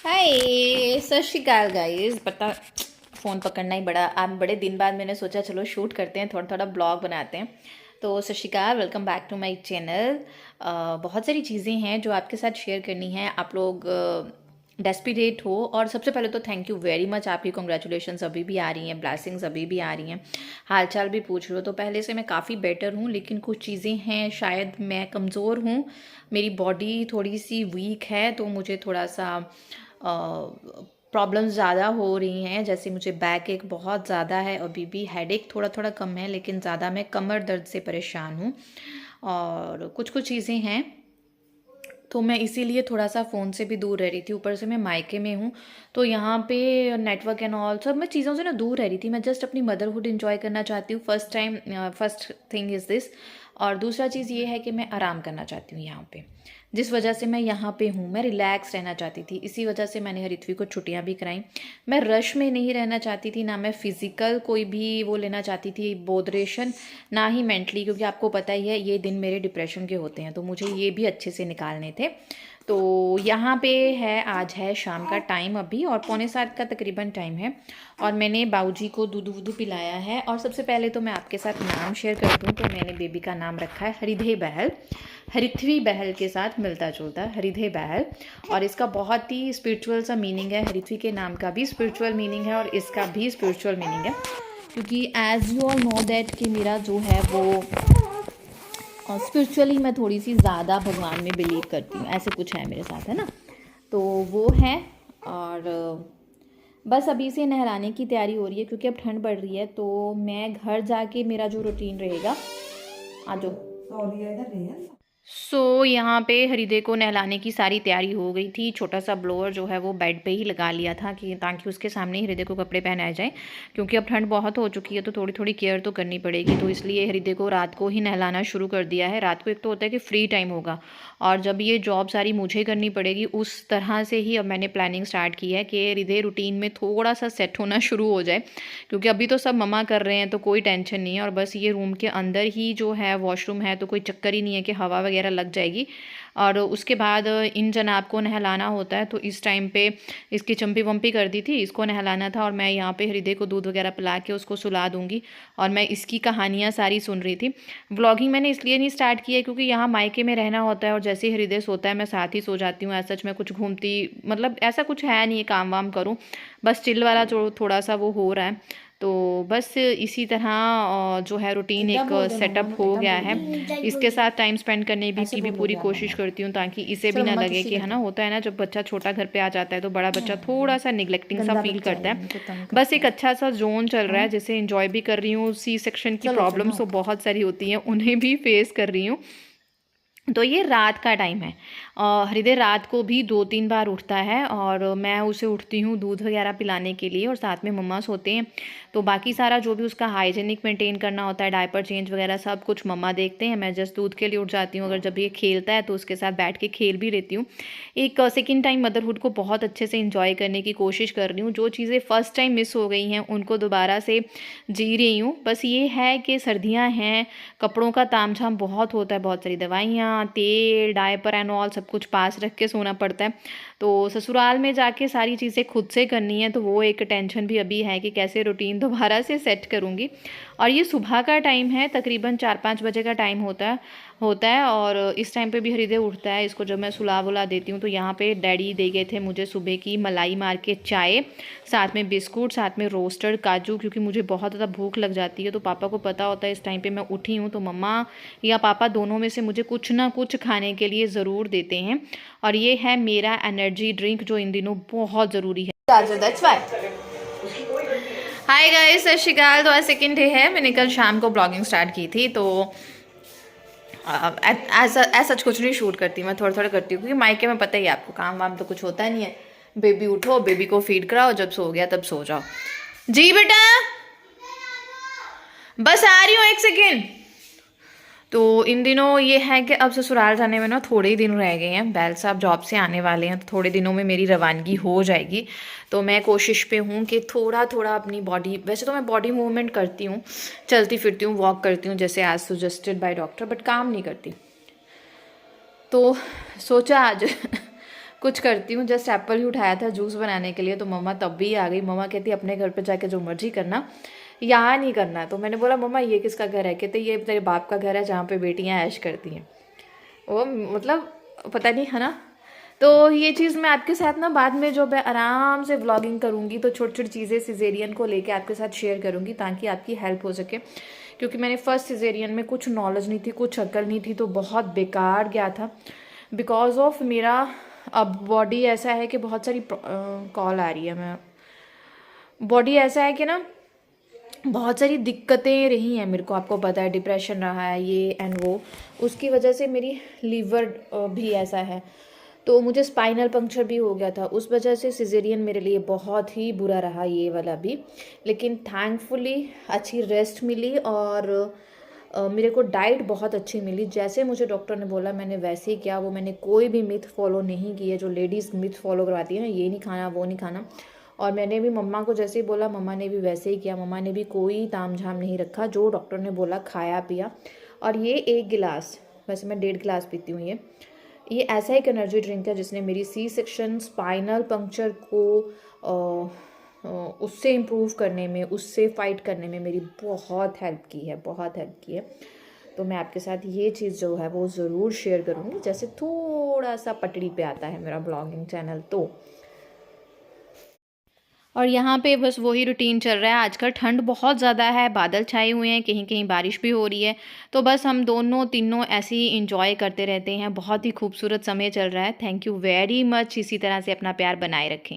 हाय, सत श्रीकाल गाइस। पता फ़ोन पकड़ना ही बड़ा आप बड़े दिन बाद मैंने सोचा चलो शूट करते हैं, थोड़ा थोड़ा ब्लॉग बनाते हैं। तो Sat Sri Akal, welcome back to my channel. बहुत सारी चीज़ें हैं जो आपके साथ शेयर करनी है। आप लोग डेस्पिरेट हो, और सबसे पहले तो थैंक यू वेरी मच। आपकी कॉन्ग्रेचुलेशंस अभी भी आ रही हैं, ब्लेसिंग्स अभी भी आ रही हैं, हाल चाल भी पूछ रहे हो। तो पहले से मैं काफ़ी बेटर हूँ, लेकिन कुछ चीज़ें हैं, शायद मैं कमज़ोर हूँ, मेरी बॉडी थोड़ी सी वीक है, तो मुझे थोड़ा सा प्रॉब्लम्स ज़्यादा हो रही हैं। जैसे मुझे बैक एक बहुत ज़्यादा है, अभी भी हेडेक थोड़ा थोड़ा कम है, लेकिन ज़्यादा मैं कमर दर्द से परेशान हूँ। और कुछ कुछ चीज़ें हैं, तो मैं इसीलिए थोड़ा सा फ़ोन से भी दूर रह रही थी। ऊपर से मैं मायके में हूँ, तो यहाँ पे नेटवर्क एंड ऑल सब मैं चीज़ों से ना दूर रह रही थी। मैं जस्ट अपनी मदरहुड इन्जॉय करना चाहती हूँ। First thing is this. और दूसरा चीज़ ये है कि मैं आराम करना चाहती हूँ यहाँ पे, जिस वजह से मैं यहाँ पे हूँ। मैं रिलैक्स रहना चाहती थी, इसी वजह से मैंने हरित्वी को छुट्टियाँ भी कराई। मैं रश में नहीं रहना चाहती थी, ना मैं फ़िज़िकल कोई भी वो लेना चाहती थी बोदरेशन, ना ही मेंटली, क्योंकि आपको पता ही है ये दिन मेरे डिप्रेशन के होते हैं, तो मुझे ये भी अच्छे से निकालने थे। तो यहाँ पे है, आज है शाम का टाइम अभी, और 6:45 का तकरीबन टाइम है, और मैंने बाऊजी को दूध वूध पिलाया है। और सबसे पहले तो मैं आपके साथ नाम शेयर कर दूँ, तो मैंने बेबी का नाम रखा है हरिधे बहल। हरिथ्वी बहल के साथ मिलता जुलता हरिधे बहल, और इसका बहुत ही स्पिरिचुअल सा मीनिंग है। हरिथ्वी के नाम का भी स्पिरिचुअल मीनिंग है, और इसका भी स्पिरिचुअल मीनिंग है, क्योंकि as you all know that कि मेरा जो है वो स्पिरिचुअली मैं थोड़ी सी ज़्यादा भगवान में बिलीव करती हूँ। ऐसे कुछ है मेरे साथ, है ना, तो वो है। और बस अभी से नहलाने की तैयारी हो रही है, क्योंकि अब ठंड बढ़ रही है, तो मैं घर जाके मेरा जो रूटीन रहेगा। आ जाओ। यहाँ पे हरिदे को नहलाने की सारी तैयारी हो गई थी। छोटा सा ब्लोअर जो है वो बेड पे ही लगा लिया था, कि ताकि उसके सामने ही हरिदे को कपड़े पहनाए जाए, क्योंकि अब ठंड बहुत हो चुकी है, तो थोड़ी थोड़ी केयर तो करनी पड़ेगी। तो इसलिए हरिदे को रात को ही नहलाना शुरू कर दिया है। रात को एक तो होता है कि फ्री टाइम होगा, और जब ये जॉब सारी मुझे करनी पड़ेगी, उस तरह से ही अब मैंने प्लानिंग स्टार्ट की है कि हरिदे रूटीन में थोड़ा सा सेट होना शुरू हो जाए, क्योंकि अभी तो सब मम्मा कर रहे हैं, तो कोई टेंशन नहीं है। और बस ये रूम के अंदर ही जो है वॉशरूम है, तो कोई चक्कर ही नहीं है कि हवा वगैरह लग जाएगी। और उसके बाद इन जनाब को नहलाना होता है, तो इस टाइम पे इसकी चंपी वम्पी कर दी थी, इसको नहलाना था, और मैं यहाँ पे हृदय को दूध वगैरह पिला के उसको सुला दूंगी। और मैं इसकी कहानियाँ सारी सुन रही थी। व्लॉगिंग मैंने इसलिए नहीं स्टार्ट की है, क्योंकि यहाँ मायके में रहना होता है, और जैसे ही हृदय सोता है मैं साथ ही सो जाती हूँ। ऐसा सच मैं कुछ घूमती, मतलब ऐसा कुछ है नहीं, काम वाम करूँ, बस चिल वाला जो थोड़ा सा वो हो रहा है। तो बस इसी तरह जो है रूटीन एक सेटअप हो गया है। इसके साथ टाइम स्पेंड करने की भी पूरी कोशिश करती हूँ, ताकि इसे भी ना लगे कि, है ना, होता है ना जब बच्चा छोटा घर पे आ जाता है, तो बड़ा बच्चा थोड़ा सा निगलेक्टिंग सा फील करता है। बस एक अच्छा सा जोन चल रहा है, जिसे इंजॉय भी कर रही हूँ। सी सेक्शन की प्रॉब्लम्स तो बहुत सारी होती हैं, उन्हें भी फेस कर रही हूँ। तो ये रात का टाइम है। हृदय रात को भी 2-3 बार उठता है, और मैं उसे उठती हूँ दूध वगैरह पिलाने के लिए, और साथ में मम्मा सोते हैं। तो बाकी सारा जो भी उसका हाइजीनिक मेंटेन करना होता है, डायपर चेंज वगैरह सब कुछ मम्मा देखते हैं। मैं जस्ट दूध के लिए उठ जाती हूँ। अगर जब ये खेलता है तो उसके साथ बैठ के खेल भी लेती हूँ। एक सेकेंड टाइम मदरहुड को बहुत अच्छे से इंजॉय करने की कोशिश कर रही हूँ। जो चीज़ें फ़र्स्ट टाइम मिस हो गई हैं उनको दोबारा से जी रही हूँ। बस ये है कि सर्दियाँ हैं, कपड़ों का तामझाम बहुत होता है, बहुत सारी दवाइयाँ, तेल, डायपर एंड ऑल सब कुछ पास रख के सोना पड़ता है। तो ससुराल में जाके सारी चीज़ें खुद से करनी है, तो वो एक टेंशन भी अभी है कि कैसे रूटीन दोबारा से सेट करूँगी। और ये सुबह का टाइम है, तकरीबन 4-5 बजे का टाइम होता है। और इस टाइम पे भी हृदय उठता है। इसको जब मैं सुला बुला देती हूँ, तो यहाँ पे डैडी दे गए थे मुझे सुबह की मलाई मार के चाय, साथ में बिस्कुट, साथ में रोस्टेड काजू, क्योंकि मुझे बहुत ज़्यादा भूख लग जाती है। तो पापा को पता होता है इस टाइम पे मैं उठी हूँ, तो मम्मा या पापा दोनों में से मुझे कुछ ना कुछ खाने के लिए ज़रूर देते हैं। और ये है मेरा एनर्जी ड्रिंक, जो इन दिनों बहुत ज़रूरी है। हाय गाइस, सत श्रीकाल। तो आज सेकेंड डे है। मैंने कल शाम को ब्लॉगिंग स्टार्ट की थी, तो ऐसा सच कुछ नहीं शूट करती, मैं थोड़ा थोड़ा करती हूँ, क्योंकि मायके में पता ही है आपको, काम वाम तो कुछ होता नहीं है। बेबी उठो, बेबी को फीड कराओ, जब सो गया तब सो जाओ। जी बेटा, बस आ रही हूँ, एक सेकेंड। तो इन दिनों ये है कि अब ससुराल जाने में ना थोड़े ही दिन रह गए हैं। बैल साहब जॉब से आने वाले हैं, तो थोड़े दिनों में मेरी रवानगी हो जाएगी। तो मैं कोशिश पे हूँ कि थोड़ा थोड़ा अपनी बॉडी, वैसे तो मैं बॉडी मूवमेंट करती हूँ, चलती फिरती हूँ, वॉक करती हूँ, जैसे आज सजेस्टेड बाय डॉक्टर, बट काम नहीं करती। तो सोचा आज कुछ करती हूँ। जस्ट एप्पल ही उठाया था जूस बनाने के लिए, तो मम्मा तब भी आ गई। मम्मा कहती अपने घर पे जाके जो मर्जी करना, यहाँ नहीं करना है। तो मैंने बोला मम्मा ये किसका घर है? कहते ये तेरे बाप का घर है जहाँ पे बेटियाँ ऐश करती हैं। वो मतलब पता नहीं, है ना। तो ये चीज़ मैं आपके साथ ना बाद में जो मैं आराम से व्लॉगिंग करूँगी तो छोटी छोटी चीज़ें सिजेरियन को लेके आपके साथ शेयर करूँगी ताकि आपकी हेल्प हो सके। क्योंकि मैंने फर्स्ट सिजेरियन में कुछ नॉलेज नहीं थी, कुछ अक्ल नहीं थी, तो बहुत बेकार गया था। बिकॉज ऑफ मेरा अब बॉडी ऐसा है कि बहुत सारी कॉल आ रही है, मैं बॉडी ऐसा है कि ना बहुत सारी दिक्कतें रही हैं मेरे को, आपको पता है डिप्रेशन रहा है ये एंड वो, उसकी वजह से मेरी लीवर भी ऐसा है। तो मुझे स्पाइनल पंक्चर भी हो गया था, उस वजह से सिजेरियन मेरे लिए बहुत ही बुरा रहा ये वाला भी। लेकिन थैंकफुली अच्छी रेस्ट मिली और मेरे को डाइट बहुत अच्छी मिली। जैसे मुझे डॉक्टर ने बोला मैंने वैसे ही किया। वो मैंने कोई भी मिथ फॉलो नहीं की है जो लेडीज़ मिथ फॉलो करवाती है ना, ये नहीं खाना वो नहीं खाना। और मैंने भी मम्मा को जैसे ही बोला मम्मा ने भी वैसे ही किया। मम्मा ने भी कोई ताम झाम नहीं रखा, जो डॉक्टर ने बोला खाया पिया। और ये 1 गिलास, वैसे मैं 1.5 गिलास पीती हूँ, ये ऐसा एक एनर्जी ड्रिंक है जिसने मेरी सी सेक्शन स्पाइनल पंक्चर को उससे इम्प्रूव करने में, उससे फाइट करने में मेरी बहुत हेल्प की है, बहुत हेल्प की है। तो मैं आपके साथ ये चीज़ जो है वो ज़रूर शेयर करूँगी, जैसे थोड़ा सा पटड़ी पे आता है मेरा ब्लॉगिंग चैनल तो। और यहाँ पे बस वही रूटीन चल रहा है। आजकल ठंड बहुत ज़्यादा है, बादल छाए हुए हैं, कहीं कहीं बारिश भी हो रही है। तो बस हम दोनों तीनों ऐसे ही इंजॉय करते रहते हैं। बहुत ही खूबसूरत समय चल रहा है। Thank you very much. इसी तरह से अपना प्यार बनाए रखें।